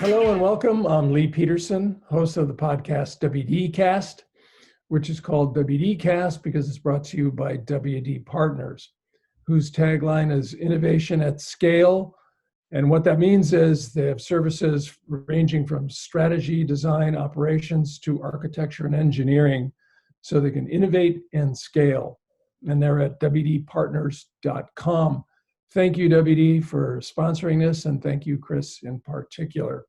Hello and welcome. I'm Lee Peterson, host of the podcast WD Cast, which is called WD Cast because it's brought to you by WD Partners, whose tagline is innovation at scale. And what that means is they have services ranging from strategy, design, operations to architecture and engineering so they can innovate and scale. And they're at WDpartners.com. Thank you, WD, for sponsoring this, and thank you, Chris, in particular.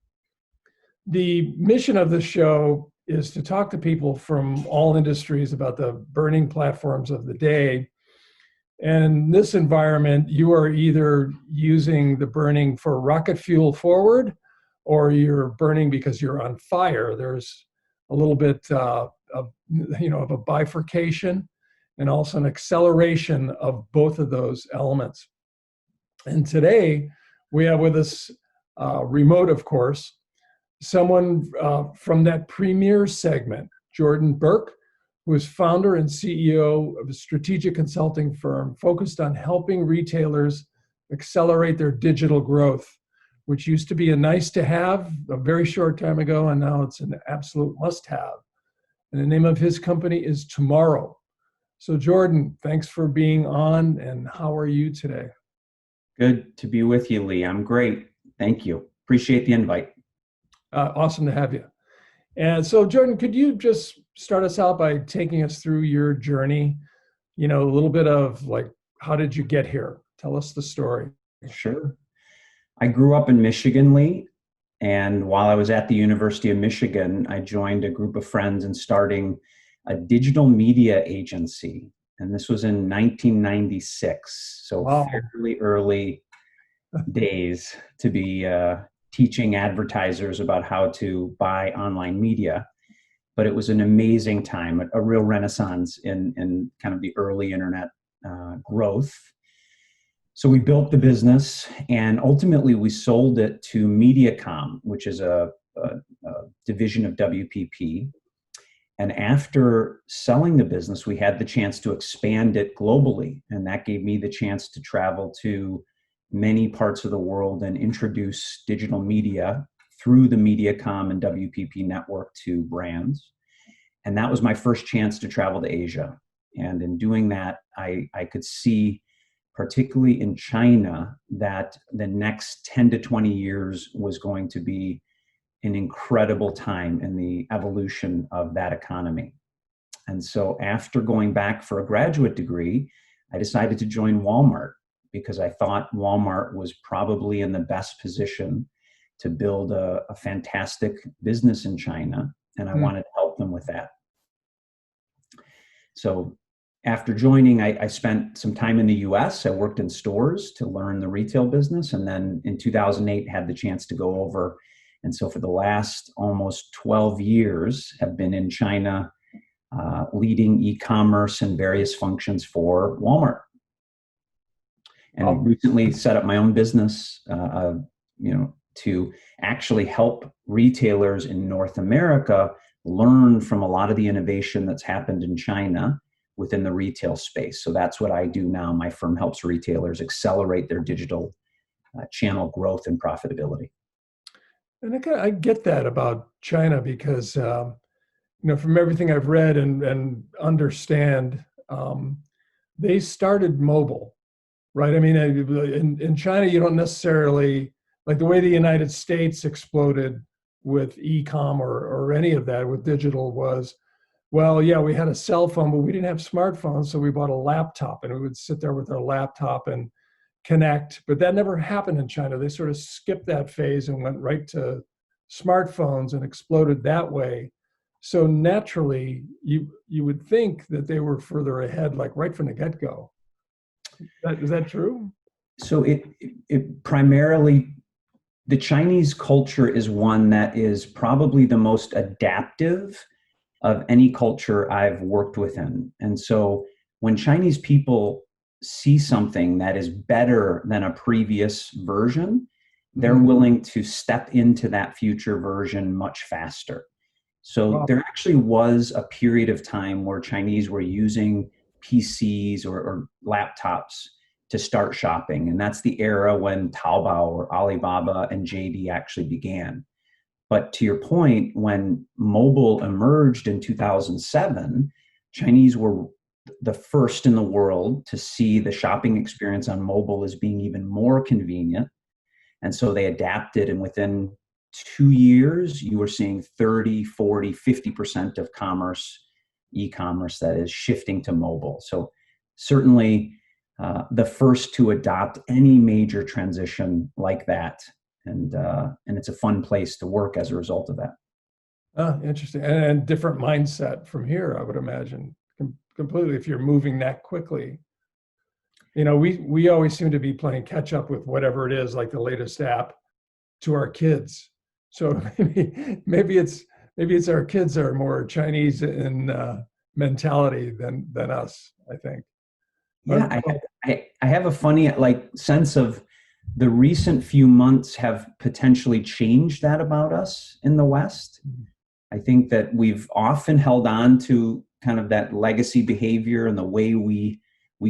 The mission of this show is to talk to people from all industries about the burning platforms of the day. And in this environment, you are either using the burning for rocket fuel forward, or you're burning because you're on fire. There's a little bit of a bifurcation and also an acceleration of both of those elements. And today we have with us, remote, of course, someone from that premier segment, Jordan Berke, who is founder and CEO of a strategic consulting firm focused on helping retailers accelerate their digital growth, which used to be a nice to have a very short time ago, and now it's an absolute must have. And the name of his company is Tomorrow. So Jordan, thanks for being on, and how are you today? Good to be with you, Lee. I'm great. Thank you. Appreciate the invite. Awesome to have you. And so, Jordan, could you just start us out by taking us through your journey? A little bit of like, how did you get here? Tell us the story. Sure. I grew up in Michigan, Lee. And while I was at the University of Michigan, I joined a group of friends in starting a digital media agency. And this was in 1996. So Wow. Fairly early days to be teaching advertisers about how to buy online media. But it was an amazing time, a real renaissance in kind of the early internet growth. So we built the business, and ultimately we sold it to Mediacom, which is a division of WPP. And after selling the business, we had the chance to expand it globally. And that gave me the chance to travel to many parts of the world and introduce digital media through the Mediacom and WPP network to brands. And that was my first chance to travel to Asia. And in doing that, I could see, particularly in China, that the next 10 to 20 years was going to be an incredible time in the evolution of that economy. And so after going back for a graduate degree, I decided to join Walmart because I thought Walmart was probably in the best position to build a fantastic business in China, and I wanted to help them with that. So after joining, I spent some time in the US. I worked in stores to learn the retail business, and then in 2008 had the chance to go over. And so for the last almost 12 years, have been in China, leading e-commerce and various functions for Walmart. And recently set up my own business, to actually help retailers in North America learn from a lot of the innovation that's happened in China within the retail space. So that's what I do now. My firm helps retailers accelerate their digital channel growth and profitability. And I get that about China because, from everything I've read and understand, they started mobile. Right. I mean, in China, you don't necessarily, like the way the United States exploded with e-com or any of that with digital was, well, yeah, we had a cell phone, but we didn't have smartphones. So we bought a laptop and we would sit there with our laptop and connect. But that never happened in China. They sort of skipped that phase and went right to smartphones and exploded that way. So naturally, you would think that they were further ahead, like right from the get-go. Is that true? So it primarily, the Chinese culture is one that is probably the most adaptive of any culture I've worked within. And so when Chinese people see something that is better than a previous version, they're willing to step into that future version much faster. So there actually was a period of time where Chinese were using PCs or laptops to start shopping. And that's the era when Taobao or Alibaba and JD actually began. But to your point, when mobile emerged in 2007, Chinese were the first in the world to see the shopping experience on mobile as being even more convenient. And so they adapted, and within 2 years, you were seeing 30, 40, 50% of commerce, e-commerce, that is shifting to mobile. So certainly the first to adopt any major transition like that. And it's a fun place to work as a result of that. Oh, interesting. And different mindset from here, I would imagine, completely, if you're moving that quickly. We always seem to be playing catch up with whatever it is, like the latest app, to our kids. So maybe it's our kids are more Chinese in mentality than us, I think. Yeah, But, I have a funny sense of the recent few months have potentially changed that about us in the West. I think that we've often held on to kind of that legacy behavior and the way we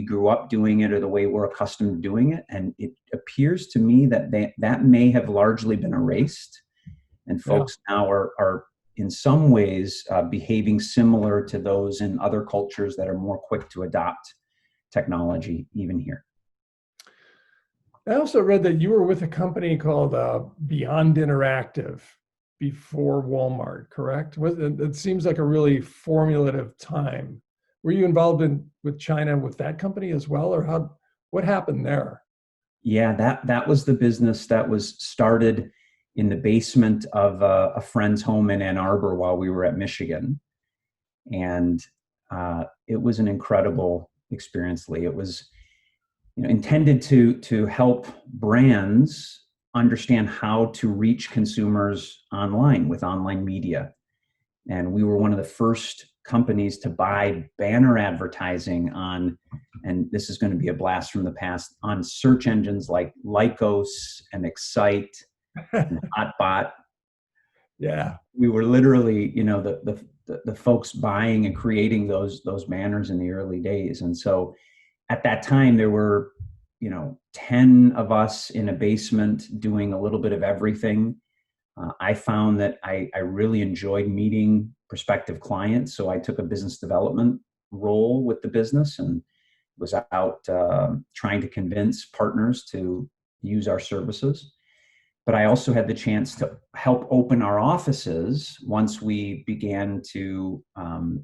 grew up doing it, or the way we're accustomed to doing it. And it appears to me that that may have largely been erased. And folks now are in some ways behaving similar to those in other cultures that are more quick to adopt technology, even here. I also read that you were with a company called Beyond Interactive before Walmart, correct? It seems like a really formulative time. Were you involved with China with that company as well, or what happened there? Yeah, that was the business that was started in the basement of a friend's home in Ann Arbor while we were at Michigan, and it was an incredible experience, Lee. It was intended to help brands understand how to reach consumers online with online media. And we were one of the first companies to buy banner advertising on, and this is going to be a blast from the past, on search engines like Lycos and Excite and Hotbot. Yeah. We were literally, the folks buying and creating those banners in the early days. And so at that time, there were, 10 of us in a basement doing a little bit of everything. I found that I really enjoyed meeting prospective clients. So I took a business development role with the business and was out trying to convince partners to use our services. But I also had the chance to help open our offices once we began to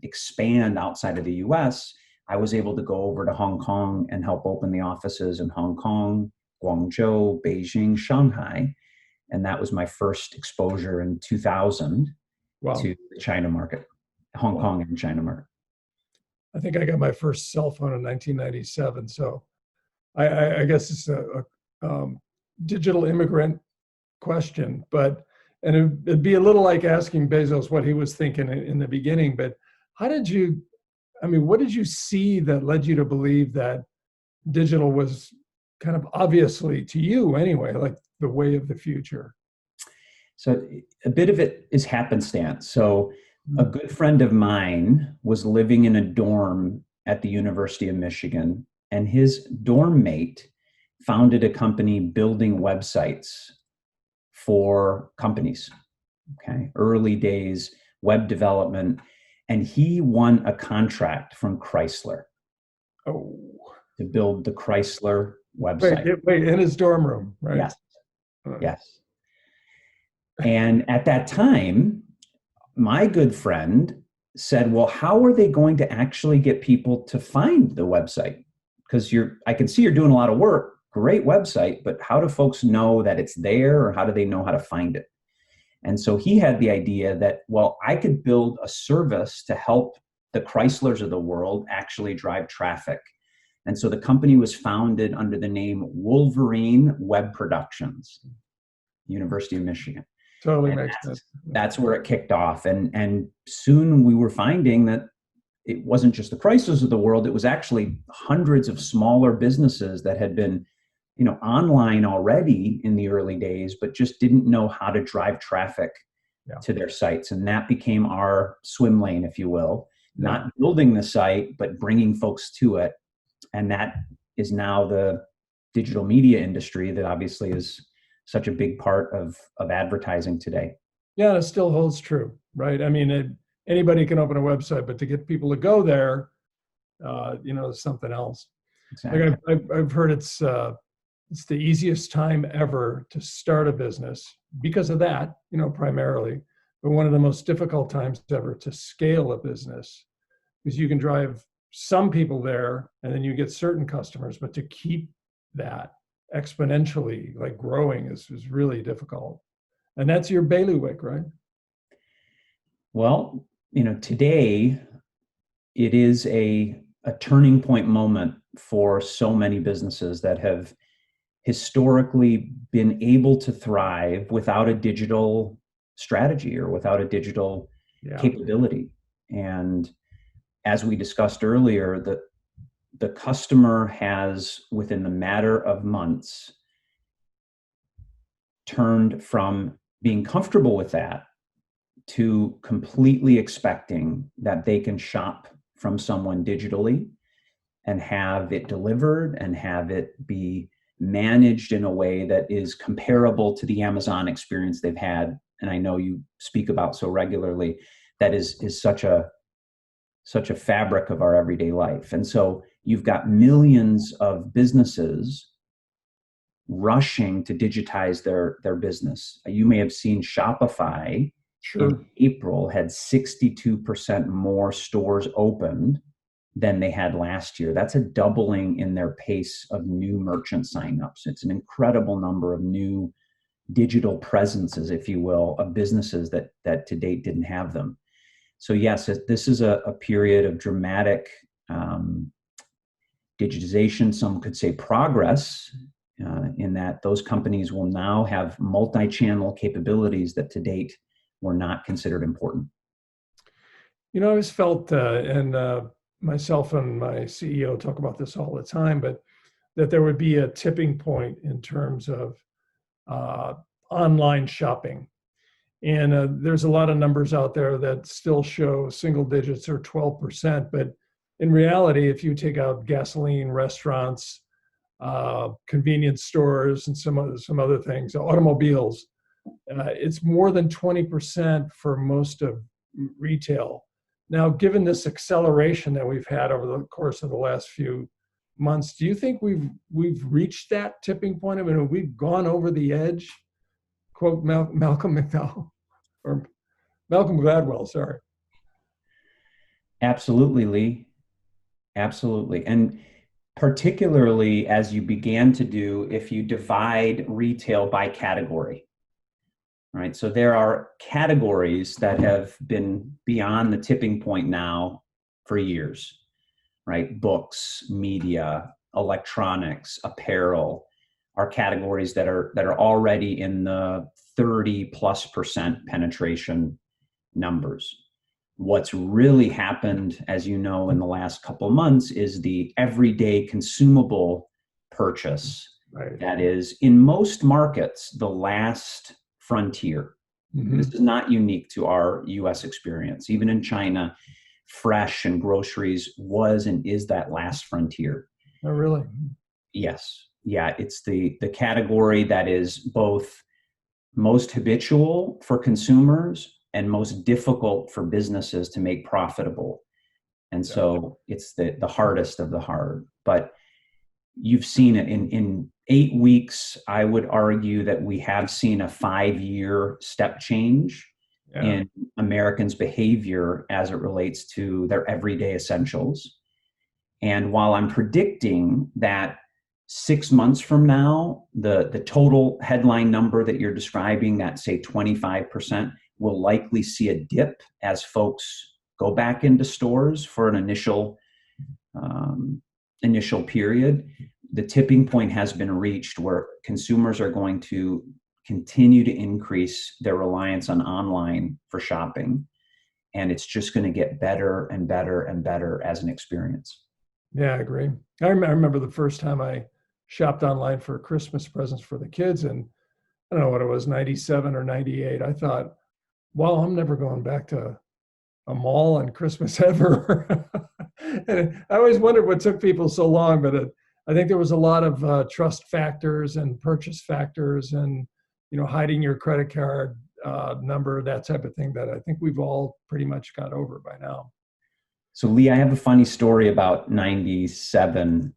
expand outside of the US. I was able to go over to Hong Kong and help open the offices in Hong Kong, Guangzhou, Beijing, Shanghai. And that was my first exposure in 2000 to the China market, Hong Kong and China market. I think I got my first cell phone in 1997. So I guess it's a digital immigrant question, and it'd be a little like asking Bezos what he was thinking in the beginning. But what did you see that led you to believe that digital was kind of obviously, to you anyway, like the way of the future? So a bit of it is happenstance. So a good friend of mine was living in a dorm at the University of Michigan, and his dorm mate founded a company building websites for companies. Okay, early days web development, and he won a contract from Chrysler to build the Chrysler website. Wait, in his dorm room, right? Yes. Yes. And at that time, my good friend said, well, how are they going to actually get people to find the website? Because I can see you're doing a lot of work, great website, but how do folks know that it's there, or how do they know how to find it? And so he had the idea that, well, I could build a service to help the Chryslers of the world actually drive traffic. And so the company was founded under the name Wolverine Web Productions, University of Michigan. Totally makes sense. That's where it kicked off. And soon we were finding that it wasn't just the Chryslers of the world, it was actually hundreds of smaller businesses that had been online already in the early days, but just didn't know how to drive traffic to their sites. And that became our swim lane, if you will, not building the site, but bringing folks to it. And that is now the digital media industry that obviously is such a big part of advertising today. Yeah, it still holds true, right? I mean, anybody can open a website, but to get people to go there, is something else. Like Exactly. I've heard it's the easiest time ever to start a business because of that, primarily, but one of the most difficult times ever to scale a business because you can drive some people there and then you get certain customers, but to keep that exponentially like growing is really difficult. And that's your bailiwick, right? Well, today it is a turning point moment for so many businesses that have historically been able to thrive without a digital strategy or without a digital Yeah, capability. And as we discussed earlier, the customer has, within the matter of months, turned from being comfortable with that to completely expecting that they can shop from someone digitally and have it delivered and have it be managed in a way that is comparable to the Amazon experience they've had. And I know you speak about so regularly, that is such a fabric of our everyday life. And so you've got millions of businesses rushing to digitize their business. You may have seen Shopify in sure. April had 62% more stores opened than they had last year. That's a doubling in their pace of new merchant signups. It's an incredible number of new digital presences, if you will, of businesses that to date didn't have them. So yes, this is a period of dramatic digitization. Some could say progress, in that those companies will now have multi-channel capabilities that to date were not considered important. I always felt, and myself and my CEO talk about this all the time, but that there would be a tipping point in terms of uh, online shopping. And there's a lot of numbers out there that still show single digits or 12%. But in reality, if you take out gasoline, restaurants, convenience stores, and some other things, automobiles, it's more than 20% for most of retail. Now, given this acceleration that we've had over the course of the last few months, do you think we've reached that tipping point? I mean, we've gone over the edge? Quote Malcolm McDowell or Malcolm Gladwell. Sorry. Absolutely, Lee. Absolutely. And particularly as you began to do, if you divide retail by category, right? So there are categories that have been beyond the tipping point now for years, right? Books, media, electronics, apparel are categories that are already in the 30+% penetration numbers. What's really happened, as you know, in the last couple of months is the everyday consumable purchase. Right. That is, in most markets, the last frontier. Mm-hmm. This is not unique to our US experience. Even in China, fresh and groceries was and is that last frontier. Oh, really? Yes. Yeah, it's the category that is both most habitual for consumers and most difficult for businesses to make profitable. And so it's the hardest of the hard. But you've seen it in 8 weeks. I would argue that we have seen a 5-year step change in Americans' behavior as it relates to their everyday essentials. And while I'm predicting that 6 months from now, the total headline number that you're describing, that say 25%, will likely see a dip as folks go back into stores for an initial period. The tipping point has been reached where consumers are going to continue to increase their reliance on online for shopping. And it's just going to get better and better and better as an experience. Yeah, I agree. I remember the first time I shopped online for Christmas presents for the kids, and I don't know what it was, 97 or 98. I thought, well, I'm never going back to a mall on Christmas ever. And I always wondered what took people so long, but I think there was a lot of trust factors and purchase factors and, hiding your credit card number, that type of thing that I think we've all pretty much got over by now. So Lee, I have a funny story about 97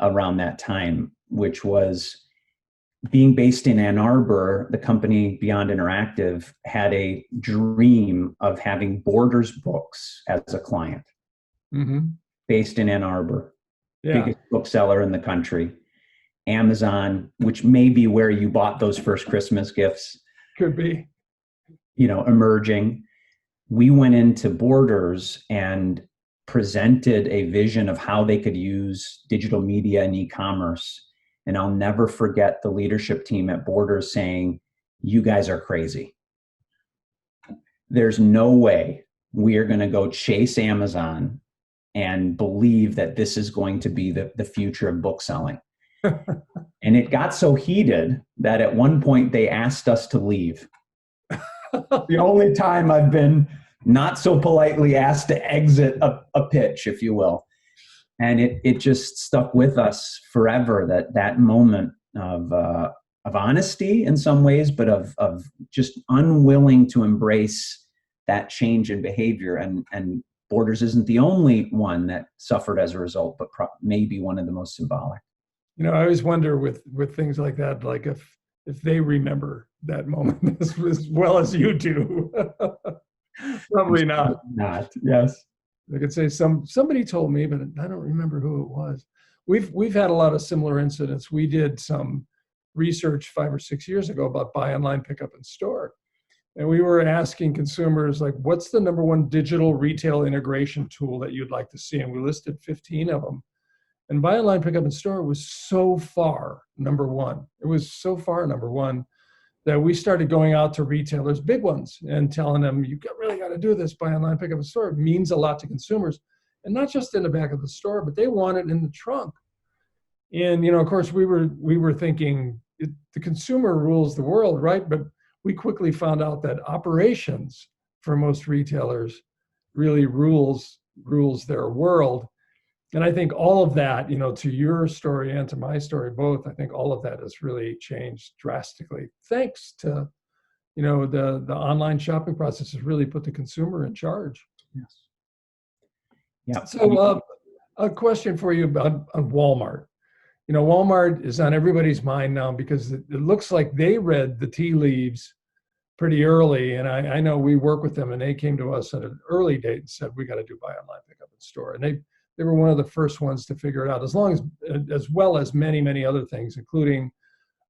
around that time, which was being based in Ann Arbor. The company Beyond Interactive had a dream of having Borders Books as a client, based in Ann Arbor, biggest bookseller in the country. Amazon, which may be where you bought those first Christmas gifts. Could be. Emerging. We went into Borders and presented a vision of how they could use digital media and e-commerce. And I'll never forget the leadership team at Borders saying, "You guys are crazy. There's no way we are going to go chase Amazon and believe that this is going to be the future of book selling." And it got so heated that at one point they asked us to leave. The only time I've been not so politely asked to exit a pitch, if you will. And it just stuck with us forever, that moment of honesty in some ways, but of just unwilling to embrace that change in behavior. And Borders isn't the only one that suffered as a result, but maybe one of the most symbolic. I always wonder with things like that, like if they remember that moment as well as you do. Probably not. Not, yes. I could say somebody told me, but I don't remember who it was. We've had a lot of similar incidents. We did some research 5 or 6 years ago about buy online, pick up in store. And we were asking consumers, like, what's the number one digital retail integration tool that you'd like to see? And we listed 15 of them. And buy online, pick up in store was so far number one. It was so far number one that we started going out to retailers, big ones, and telling them, you really got to do this, buy online, pick up in store. It means a lot to consumers. And not just in the back of the store, but they want it in the trunk. And, of course, we were thinking the consumer rules the world, right? But we quickly found out that operations for most retailers really rules their world. And I think all of that, to your story and to my story both, I think all of that has really changed drastically. Thanks to, the online shopping process has really put the consumer in charge. Yes. Yeah. So a question for you about Walmart. Walmart is on everybody's mind now because it looks like they read the tea leaves pretty early. And I know we work with them, and they came to us at an early date and said, we got to do buy online, pick up in store. And they were one of the first ones to figure it out, as well as many, many other things, including,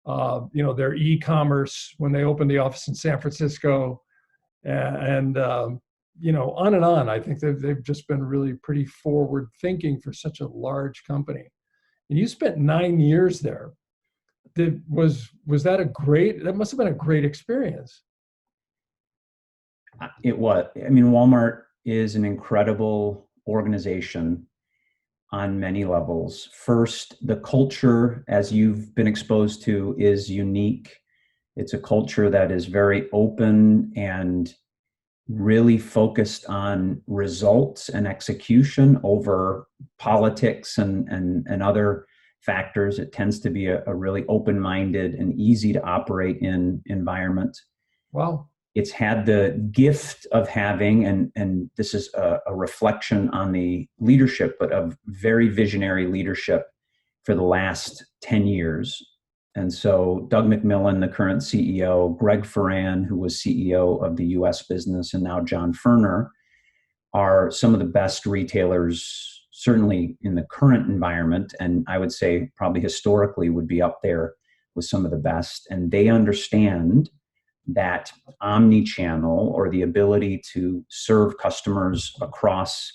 their e-commerce when they opened the office in San Francisco, and on and on. I think they've just been really pretty forward thinking for such a large company. And you spent 9 years there. Was that must have been a great experience. It was. Walmart is an incredible organization on many levels. First, the culture, as you've been exposed to, is unique. It's a culture that is very open and really focused on results and execution over politics and other factors. It tends to be a really open-minded and easy to operate in environment. Wow. It's had the gift of having, and this is a reflection on the leadership, but of very visionary leadership for the last 10 years. And so Doug McMillon, the current CEO, Greg Ferran, who was CEO of the US business, and now John Furner, are some of the best retailers, certainly in the current environment, and I would say probably historically would be up there with some of the best. And they understand that omni-channel, or the ability to serve customers across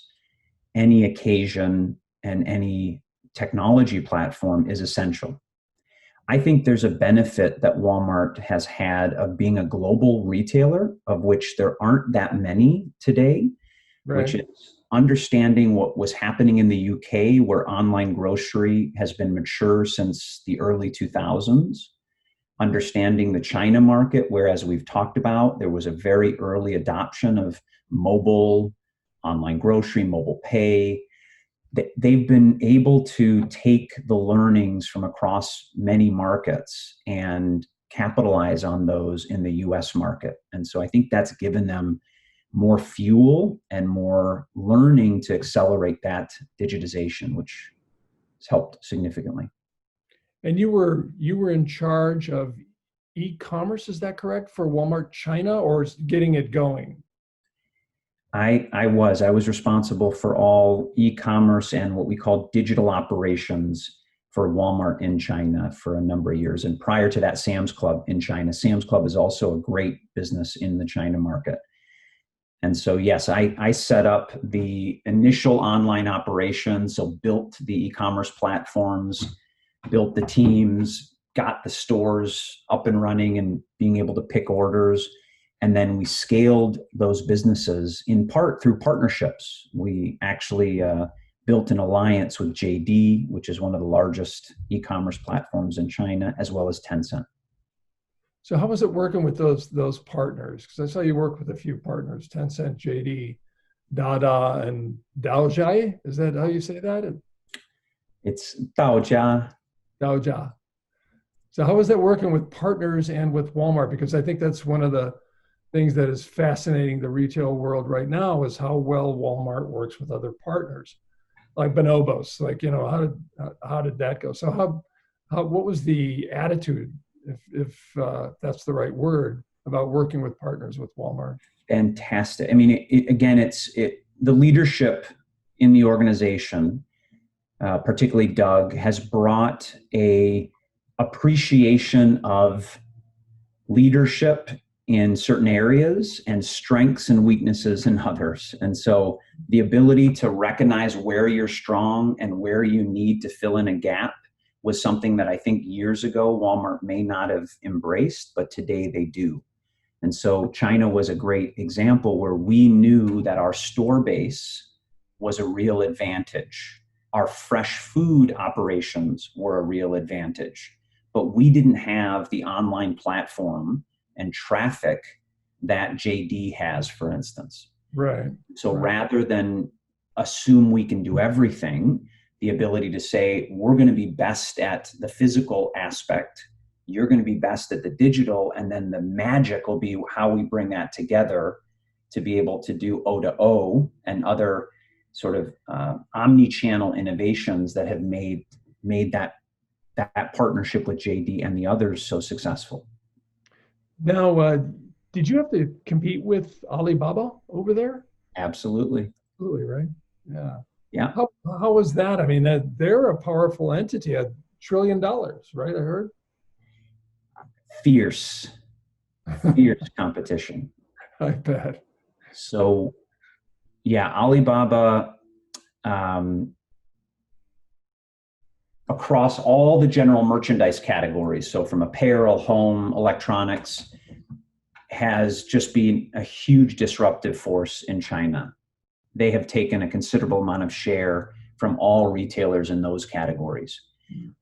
any occasion and any technology platform, is essential. I think there's a benefit that Walmart has had of being a global retailer, of which there aren't that many today, right, which is understanding what was happening in the UK, where online grocery has been mature since the early 2000s. Understanding the China market, where, as we've talked about, there was a very early adoption of mobile, online grocery, mobile pay. They've been able to take the learnings from across many markets and capitalize on those in the US market. And so I think that's given them more fuel and more learning to accelerate that digitization, which has helped significantly. And you were in charge of e-commerce, is that correct, for Walmart China, or is getting it going? I was responsible for all e-commerce and what we call digital operations for Walmart in China for a number of years. And prior to that, Sam's Club in China. Sam's Club is also a great business in the China market. And so, yes, I set up the initial online operations, so built the e-commerce platforms, built the teams, got the stores up and running and being able to pick orders. And then we scaled those businesses in part through partnerships. We actually built an alliance with JD, which is one of the largest e-commerce platforms in China, as well as Tencent. So how was it working with those partners? Because I saw you work with a few partners: Tencent, JD, Dada, and Daojia. Is that how you say that? It's Daojia. Daojia. So how was that working with partners and with Walmart? Because I think that's one of the things that is fascinating the retail world right now, is how well Walmart works with other partners, like Bonobos. Like, how did that go? So what was the attitude, if that's the right word, about working with partners with Walmart? Fantastic. I mean, the leadership in the organization, particularly Doug, has brought a appreciation of leadership in certain areas and strengths and weaknesses in others. And so the ability to recognize where you're strong and where you need to fill in a gap was something that I think years ago Walmart may not have embraced, but today they do. And so China was a great example where we knew that our store base was a real advantage. Our fresh food operations were a real advantage, but we didn't have the online platform and traffic that JD has, for instance. Right. So rather than assume we can do everything, the ability to say, we're going to be best at the physical aspect, you're going to be best at the digital, and then the magic will be how we bring that together to be able to do O2O and other sort of omni-channel innovations that have made that partnership with JD and the others so successful. Now, did you have to compete with Alibaba over there? Absolutely. Absolutely, right? Yeah. Yeah. How was that? I mean, they're a powerful entity, $1 trillion, right? I heard. Fierce competition. I bet. So, yeah, Alibaba, across all the general merchandise categories, so from apparel, home, electronics, has just been a huge disruptive force in China. They have taken a considerable amount of share from all retailers in those categories.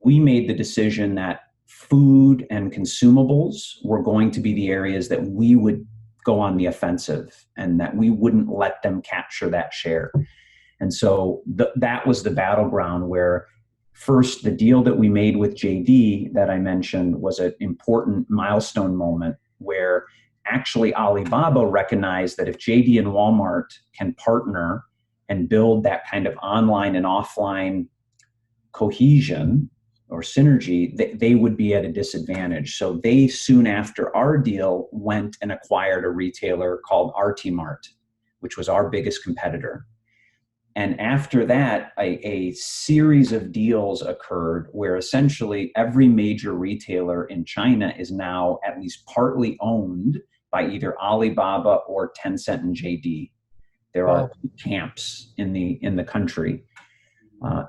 We made the decision that food and consumables were going to be the areas that we would go on the offensive and that we wouldn't let them capture that share. And so that was the battleground where first, the deal that we made with JD that I mentioned was an important milestone moment where actually Alibaba recognized that if JD and Walmart can partner and build that kind of online and offline cohesion or synergy, they would be at a disadvantage. So they, soon after our deal, went and acquired a retailer called RT Mart, which was our biggest competitor. And after that, a series of deals occurred where essentially every major retailer in China is now at least partly owned by either Alibaba or Tencent and JD. There are camps in the country.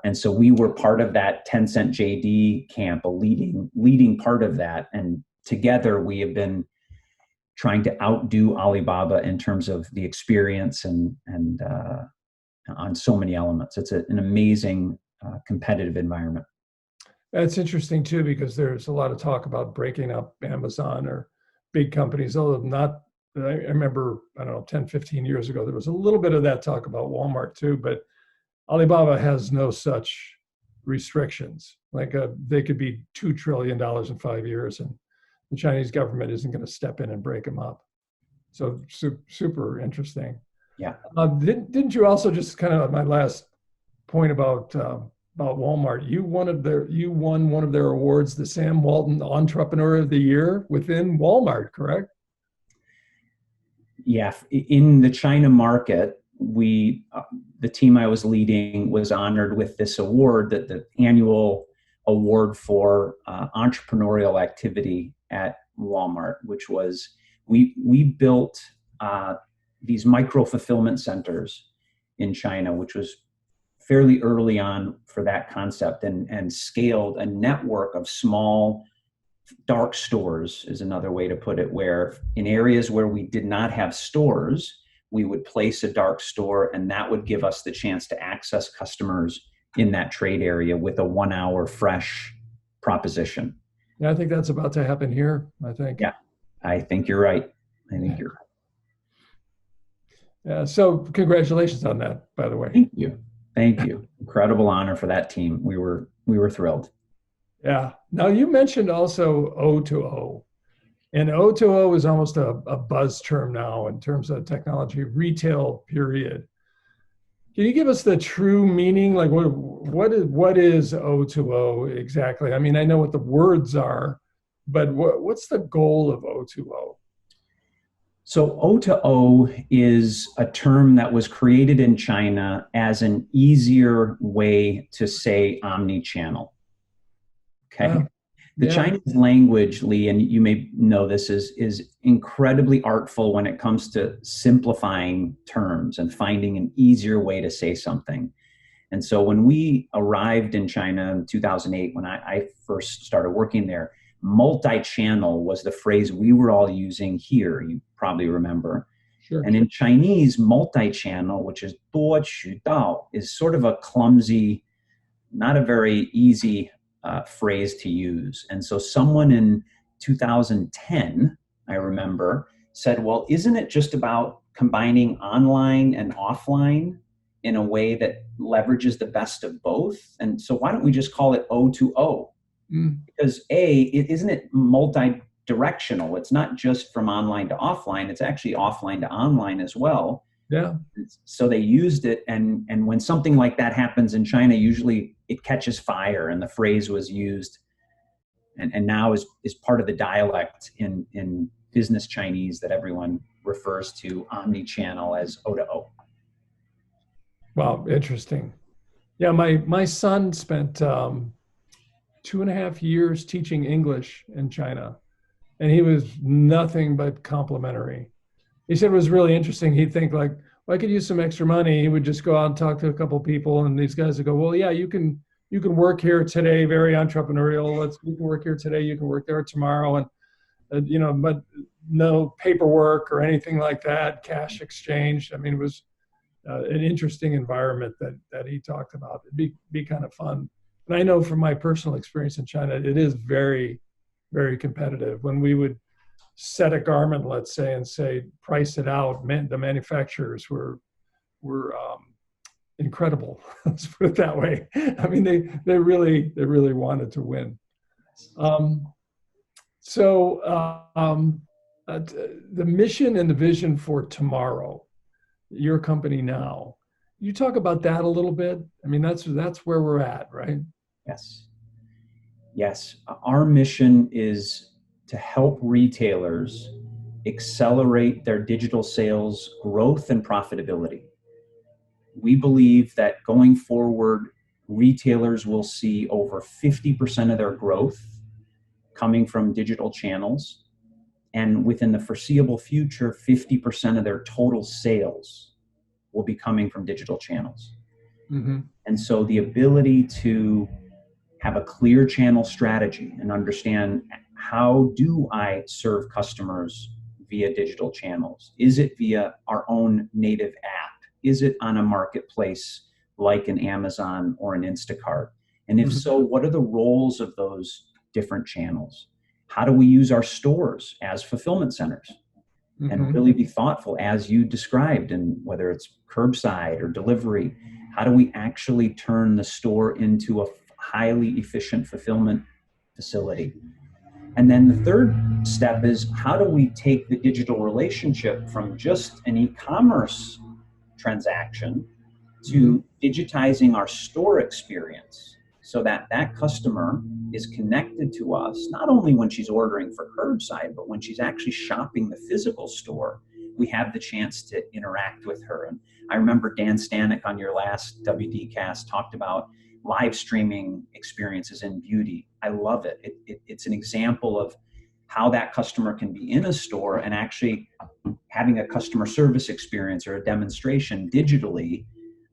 And so we were part of that Tencent JD camp, a leading part of that. And together we have been trying to outdo Alibaba in terms of the experience and on so many elements. It's an amazing competitive environment. That's interesting too, because there's a lot of talk about breaking up Amazon or big companies, although not, I remember, I don't know, 10, 15 years ago, there was a little bit of that talk about Walmart too, but Alibaba has no such restrictions. Like they could be $2 trillion in 5 years and the Chinese government isn't going to step in and break them up. So super interesting. Yeah. Didn't you also, just kind of my last point about Walmart? You won one of their awards, the Sam Walton Entrepreneur of the Year within Walmart, correct? Yeah. In the China market, the team I was leading was honored with this award, that the annual award for entrepreneurial activity at Walmart, which was we built these micro fulfillment centers in China, which was fairly early on for that concept, and scaled a network of small dark stores, is another way to put it, where in areas where we did not have stores, we would place a dark store, and that would give us the chance to access customers in that trade area with a 1 hour fresh proposition. Yeah, I think that's about to happen here, I think. Yeah, I think you're right. I think you're right. Yeah, so congratulations on that, by the way. Thank you. Thank you. Incredible honor for that team. We were thrilled. Yeah. Now, you mentioned also O2O, and O2O is almost a buzz term now in terms of technology, retail, period. Can you give us the true meaning? Like, what is O2O exactly? I mean, I know what the words are, but what's the goal of O2O? So O2O is a term that was created in China as an easier way to say omni-channel. Okay. Wow. The Yeah. Chinese language, Lee, and you may know this, is incredibly artful when it comes to simplifying terms and finding an easier way to say something. And so when we arrived in China in 2008, when I first started working there, multi-channel was the phrase we were all using here. You probably remember. Sure. And in Chinese, multi-channel, which is 多渠道, is sort of a clumsy, not a very easy phrase to use. And so someone in 2010, I remember, said, well, isn't it just about combining online and offline in a way that leverages the best of both? And so why don't we just call it O2O? Because isn't it multi-directional? It's not just from online to offline, it's actually offline to online as well. Yeah. So they used it, and when something like that happens in China, usually it catches fire, and the phrase was used and now is part of the dialect in business Chinese that everyone refers to omni-channel as O2O. Wow, interesting. Yeah, my son spent 2.5 years teaching English in China, and he was nothing but complimentary. He said it was really interesting. He'd think like, well, I could use some extra money. He would just go out and talk to a couple of people, and these guys would go, well, yeah, you can work here today, very entrepreneurial. You can work here today, you can work there tomorrow, and but no paperwork or anything like that, cash exchange. I mean, it was an interesting environment that he talked about. It'd be kind of fun. And I know from my personal experience in China, it is very, very competitive. When we would set a garment, let's say, and say, price it out, the manufacturers were incredible. Let's put it that way. I mean, they really wanted to win. The mission and the vision for tomorrow, your company now, you talk about that a little bit? I mean, that's where we're at, right? Yes. Our mission is to help retailers accelerate their digital sales growth and profitability. We believe that going forward, retailers will see over 50% of their growth coming from digital channels. And within the foreseeable future, 50% of their total sales will be coming from digital channels. Mm-hmm. And so the ability to have a clear channel strategy and understand, how do I serve customers via digital channels? Is it via our own native app? Is it on a marketplace like an Amazon or an Instacart? And if so, what are the roles of those different channels? How do we use our stores as fulfillment centers? And really be thoughtful, as you described, and whether it's curbside or delivery, how do we actually turn the store into a highly efficient fulfillment facility? And then the third step is, how do we take the digital relationship from just an e-commerce transaction to digitizing our store experience so that that customer is connected to us, not only when she's ordering for curbside, but when she's actually shopping the physical store, we have the chance to interact with her. And I remember Dan Stanek on your last WD cast talked about live streaming experiences in beauty. I love it. It's an example of how that customer can be in a store and actually having a customer service experience or a demonstration digitally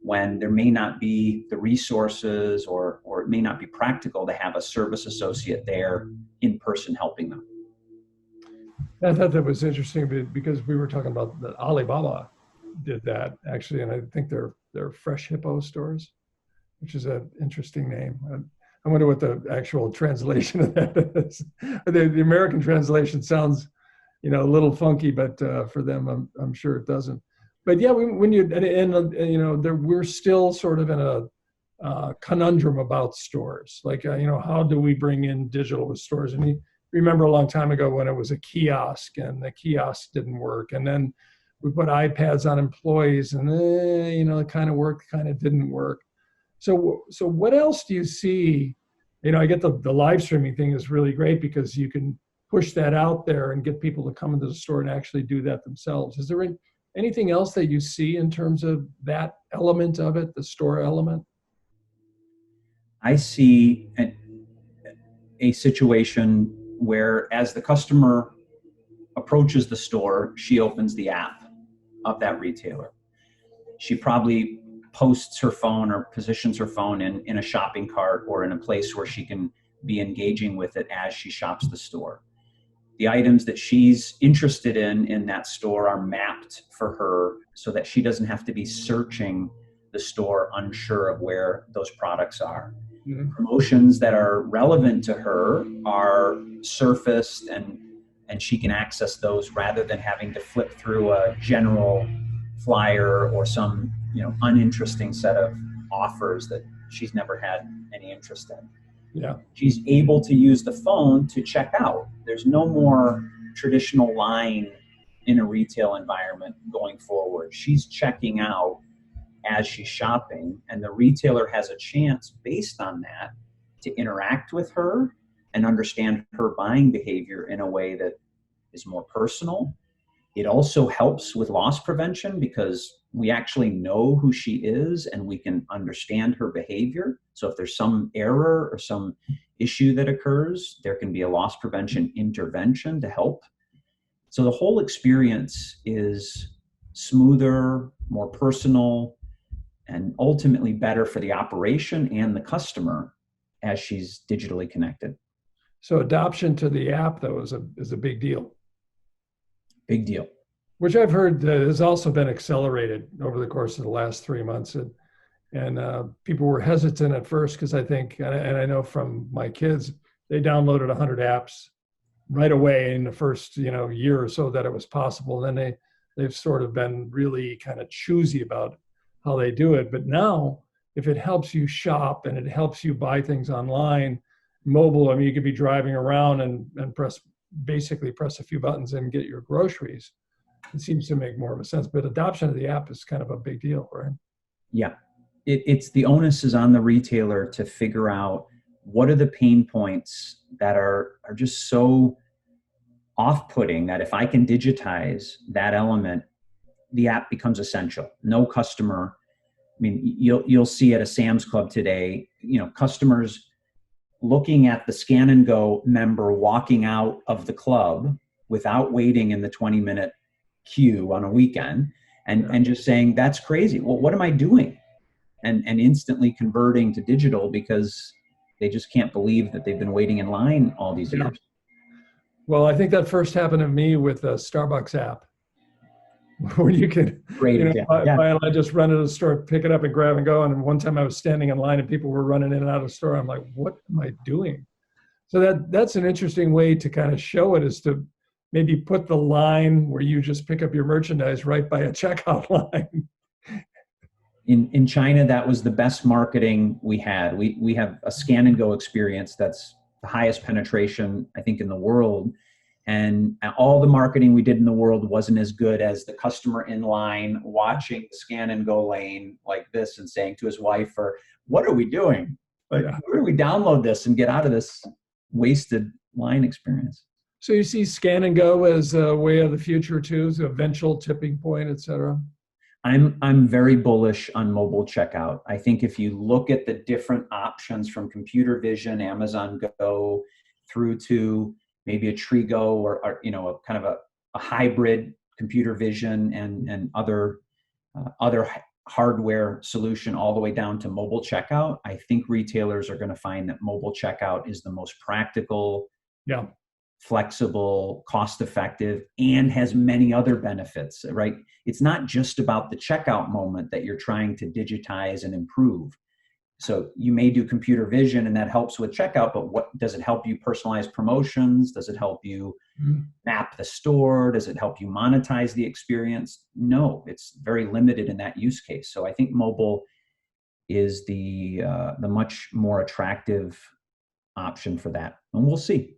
when there may not be the resources or it may not be practical to have a service associate there in person helping them. I thought that was interesting because we were talking about that Alibaba did that actually, and I think they're Fresh Hippo stores, which is an interesting name. I wonder what the actual translation of that is. The American translation sounds, a little funky, but for them, I'm sure it doesn't. But yeah, we're still sort of in a conundrum about stores. Like, how do we bring in digital with stores? And you remember a long time ago when it was a kiosk and the kiosk didn't work, and then we put iPads on employees, and it kind of worked, kind of didn't work. So what else do you see? I get the live streaming thing is really great because you can push that out there and get people to come into the store and actually do that themselves. Is there anything else that you see in terms of that element of it, the store element? I see a situation where as the customer approaches the store, she opens the app of that retailer. She probably posts her phone or positions her phone in a shopping cart or in a place where she can be engaging with it as she shops the store. The items that she's interested in that store are mapped for her so that she doesn't have to be searching the store unsure of where those products are. Mm-hmm. Promotions that are relevant to her are surfaced and she can access those rather than having to flip through a general flyer or some uninteresting set of offers that she's never had any interest in. Yeah. She's able to use the phone to check out. There's no more traditional line in a retail environment going forward. She's checking out as she's shopping, and the retailer has a chance based on that to interact with her and understand her buying behavior in a way that is more personal. It also helps with loss prevention because we actually know who she is and we can understand her behavior. So if there's some error or some issue that occurs, there can be a loss prevention intervention to help. So the whole experience is smoother, more personal, and ultimately better for the operation and the customer as she's digitally connected. So adoption to the app, though, is a big deal. Big deal. Which I've heard has also been accelerated over the course of the last 3 months. And people were hesitant at first because I think, and I know from my kids, they downloaded 100 apps right away in the first year or so that it was possible. And then they've sort of been really kind of choosy about how they do it. But now, if it helps you shop and it helps you buy things online, mobile, you could be driving around and basically press a few buttons and get your groceries. It seems to make more of a sense, but adoption of the app is kind of a big deal, right? Yeah, it's the onus is on the retailer to figure out what are the pain points that are just so off-putting that if I can digitize that element, the app becomes essential. No customer, you'll see at a Sam's Club today, customers looking at the Scan and Go member walking out of the club without waiting in the 20-minute queue on a weekend and just saying, that's crazy. Well, what am I doing? And instantly converting to digital because they just can't believe that they've been waiting in line all these years. Well, I think that first happened to me with the Starbucks app, where you can buy online, just run to the store, pick it up and grab and go. And one time I was standing in line and people were running in and out of the store. I'm like, what am I doing? So that's an interesting way to kind of show it, is to maybe put the line where you just pick up your merchandise right by a checkout line. In China, that was the best marketing we had. We have a Scan and Go experience that's the highest penetration, I think, in the world. And all the marketing we did in the world wasn't as good as the customer in line watching the scan and go lane like this and saying to his wife, or what are we doing? Like, Yeah. where do we download this and get out of this wasted line experience? So you see scan and go as a way of the future too, so eventual tipping point, et cetera? I'm very bullish on mobile checkout. I think if you look at the different options from computer vision, Amazon Go, through to maybe a Trigo or a kind of a hybrid computer vision and other hardware solution all the way down to mobile checkout, I think retailers are going to find that mobile checkout is the most practical, Yeah. flexible, cost effective, and has many other benefits, right? It's not just about the checkout moment that you're trying to digitize and improve. So you may do computer vision and that helps with checkout, but what does it help you personalize promotions? Does it help you map the store? Does it help you monetize the experience? No, it's very limited in that use case. So I think mobile is the much more attractive option for that, and we'll see.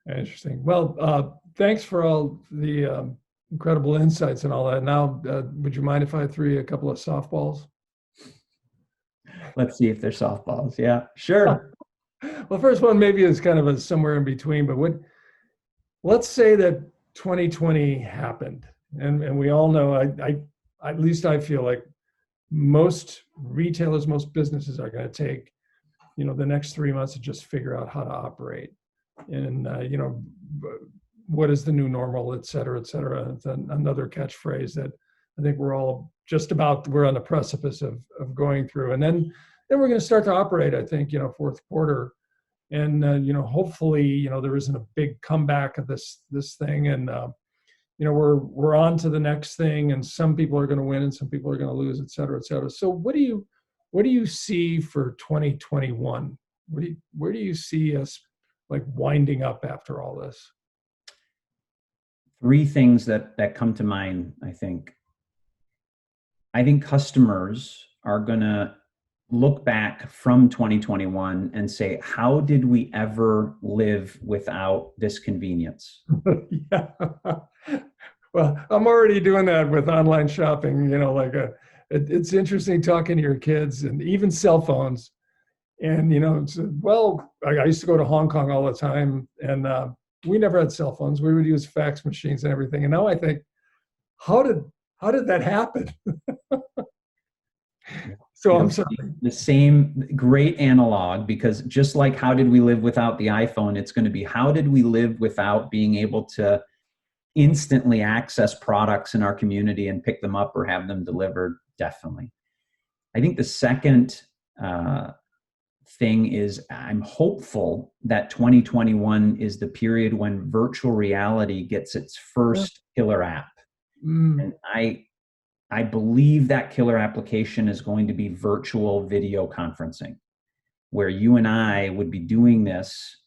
Interesting. Well, thanks for all the incredible insights and all that. Now, would you mind if I threw you a couple of softballs? Let's see if they're softballs. Yeah, sure. Well, first one maybe is kind of a somewhere in between, but let's say that 2020 happened, and we all know, I at least I feel like most retailers, most businesses are going to take, the next 3 months to just figure out how to operate. And, what is the new normal, et cetera, et cetera. It's another catchphrase that I think we're on the precipice of going through. And then we're going to start to operate, I think, fourth quarter. And, hopefully, there isn't a big comeback of this thing. And, we're on to the next thing, and some people are going to win and some people are going to lose, et cetera, et cetera. So what do you see for 2021? Where do you see us like winding up after all this? Three things that come to mind, I think. I think customers are going to look back from 2021 and say, how did we ever live without this convenience? Yeah. Well, I'm already doing that with online shopping, it's interesting talking to your kids and even cell phones. And, I used to go to Hong Kong all the time, and we never had cell phones. We would use fax machines and everything. And now I think, how did that happen? So I'm sorry. The same great analog, because just like how did we live without the iPhone, it's going to be how did we live without being able to instantly access products in our community and pick them up or have them delivered? Definitely. I think the second thing is I'm hopeful that 2021 is the period when virtual reality gets its first killer app. And I believe that killer application is going to be virtual video conferencing, where you and I would be doing this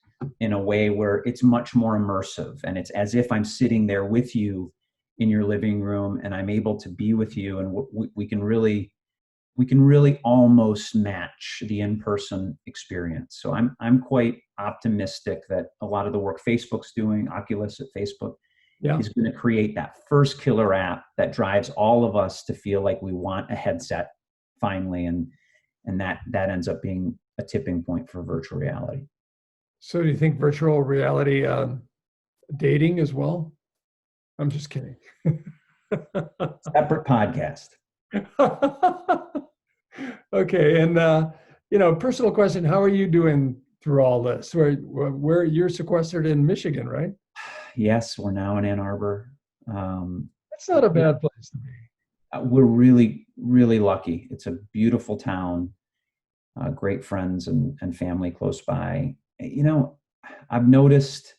in a way where it's much more immersive, and it's as if I'm sitting there with you in your living room and I'm able to be with you, and we can really almost match the in-person experience. So I'm quite optimistic that a lot of the work Facebook's doing, Oculus at Facebook, is going to create that first killer app that drives all of us to feel like we want a headset finally, and that ends up being a tipping point for virtual reality. So do you think virtual reality dating as well? I'm just kidding. Separate podcast. Okay, and personal question: how are you doing through all this? Where you're sequestered in Michigan, right? Yes, we're now in Ann Arbor. That's not a bad place to be. We're really, really lucky. It's a beautiful town, great friends and family close by. I've noticed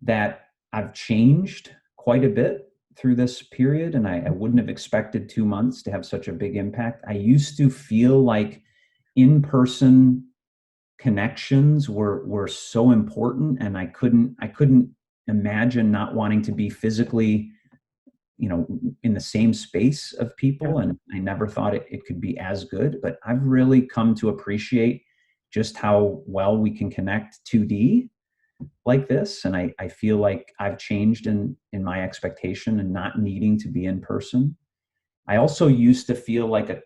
that I've changed quite a bit through this period, and I wouldn't have expected 2 months to have such a big impact. I used to feel like in-person connections were so important, and I couldn't imagine not wanting to be physically, in the same space of people. And I never thought it could be as good, but I've really come to appreciate just how well we can connect 2D like this. And I feel like I've changed in my expectation and not needing to be in person. I also used to feel like a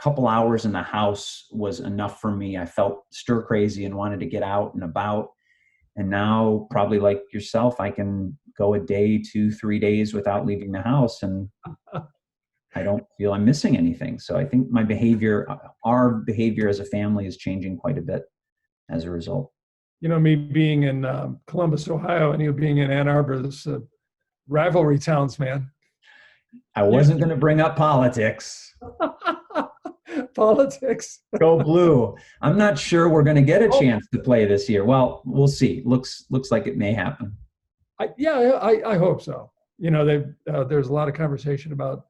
couple hours in the house was enough for me. I felt stir crazy and wanted to get out and about. And now, probably like yourself, I can go a day, 2, 3 days without leaving the house, and I don't feel I'm missing anything. So I think our behavior as a family is changing quite a bit as a result. Me being in Columbus, Ohio, and you being in Ann Arbor, this rivalry towns, man. I wasn't going to bring up politics. Politics. Go Blue. I'm not sure we're going to get a chance to play this year. Well, we'll see. Looks like it may happen. I hope so. There's a lot of conversation about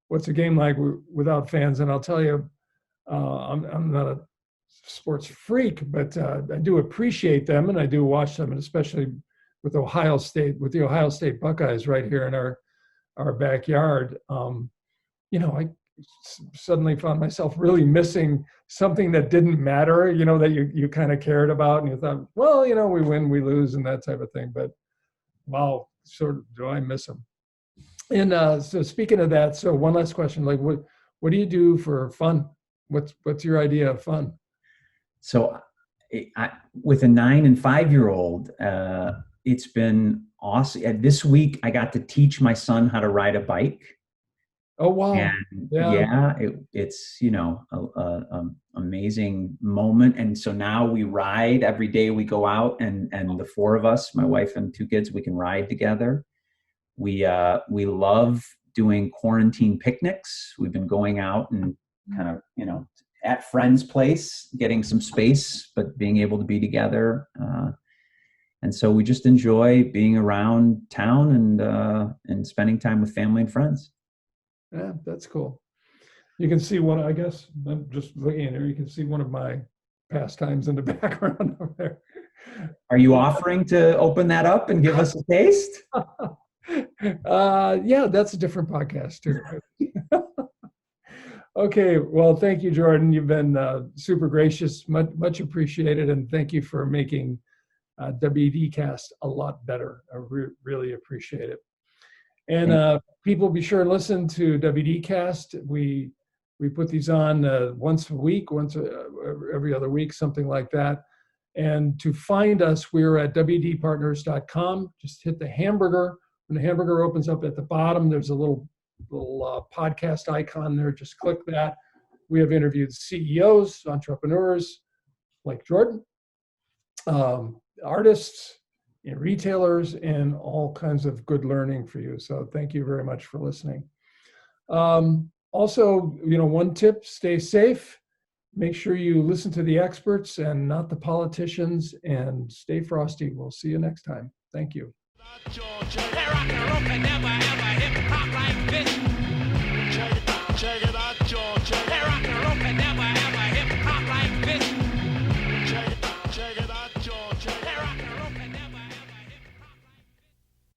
what's a game like without fans, and I'll tell you, I'm not a sports freak, but I do appreciate them, and I do watch them, and especially with the Ohio State Buckeyes right here in our backyard. I suddenly found myself really missing something that didn't matter, that you kind of cared about, and you thought, well, we win, we lose, and that type of thing. But wow, sort of, do I miss them? And so speaking of that, so one last question, like what do you do for fun? What's your idea of fun? So with a 9 and 5-year-old, it's been awesome. This week, I got to teach my son how to ride a bike. Oh, wow. And it's, amazing moment. And so now we ride every day we go out, and the 4 of us, my wife and 2 kids, we can ride together. We love doing quarantine picnics. We've been going out and kind of, at friends' place, getting some space, but being able to be together. And so we just enjoy being around town and spending time with family and friends. Yeah, that's cool. You can see I guess, I'm just looking at here, you can see one of my pastimes in the background over there. Are you offering to open that up and give us a taste? Yeah, that's a different podcast too. Okay, well, thank you, Jordan. You've been super gracious, much appreciated, and thank you for making WDcast a lot better. I really appreciate it. And people, be sure and listen to WDcast. We put these on once a week, every other week, something like that. And to find us, we're at wdpartners.com. Just hit the hamburger. When the hamburger opens up at the bottom, there's a little podcast icon there. Just click that. We have interviewed CEOs, entrepreneurs like Jordan, artists, and retailers, and all kinds of good learning for you. So thank you very much for listening. Also, one tip: stay safe. Make sure you listen to the experts and not the politicians, and stay frosty. We'll see you next time. Thank you. Check it out, Georgia.